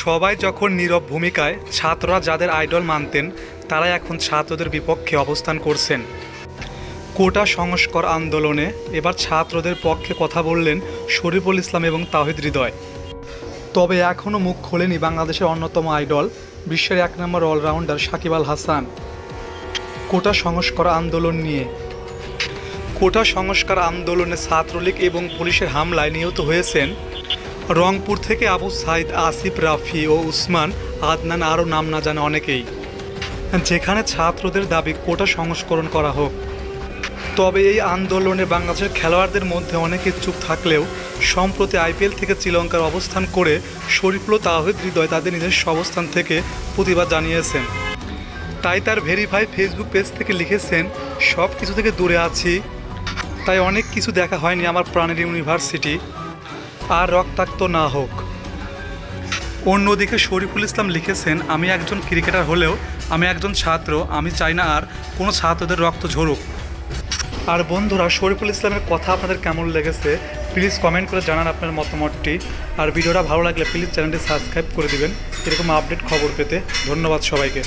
সবাই যখন নীরব ভূমিকায়, ছাত্ররা যাদের আইডল মানতেন তারা এখন ছাত্রদের বিপক্ষে অবস্থান করছেন। কোটা সংস্কার আন্দোলনে এবার ছাত্রদের পক্ষে কথা বললেন শরীফুল ইসলাম এবং তাওহিদ হৃদয়। তবে এখনও মুখ খোলেনি বাংলাদেশের অন্যতম আইডল, বিশ্বের 1 নম্বর অলরাউন্ডার সাকিব আল হাসান কোটা সংস্কার আন্দোলন নিয়ে। কোটা সংস্কার আন্দোলনে ছাত্রলীগ এবং পুলিশের হামলায় নিহত হয়েছেন রংপুর থেকে আবু সাইদ, আসিফ, রাফি ও উসমান, আদনান, আরও নাম না জানা অনেকেই, যেখানে ছাত্রদের দাবি কোটা সংস্করণ করা হোক। তবে এই আন্দোলনে বাংলাদেশের খেলোয়াড়দের মধ্যে অনেকে চুপ থাকলেও সম্প্রতি আইপিএল থেকে শ্রীলঙ্কার অবস্থান করে শরীফুল ও তাওহিদ হৃদয় তাদের নিজস্ব অবস্থান থেকে প্রতিবাদ জানিয়েছেন। তাই তার ভেরিফাই ফেসবুক পেজ থেকে লিখেছেন, সব কিছু থেকে দূরে আছি, তাই অনেক কিছু দেখা হয়নি আমার প্রাণের ইউনিভার্সিটি, আর রক্তাক্ত না হোক। অন্যদিকে শরীফুল ইসলাম লিখেছেন, আমি একজন ক্রিকেটার হলেও আমি একজন ছাত্র, আমি চাই না আর কোনো ছাত্রদের রক্ত ঝরুক। আর বন্ধুরা, শরীফুল ইসলামের কথা আপনাদের কেমন লেগেছে প্লিজ কমেন্ট করে জানান আপনার মতামতটি। আর ভিডিওটা ভালো লাগলে প্লিজ চ্যানেলটি সাবস্ক্রাইব করে দিবেন এরকম আপডেট খবর পেতে। ধন্যবাদ সবাইকে।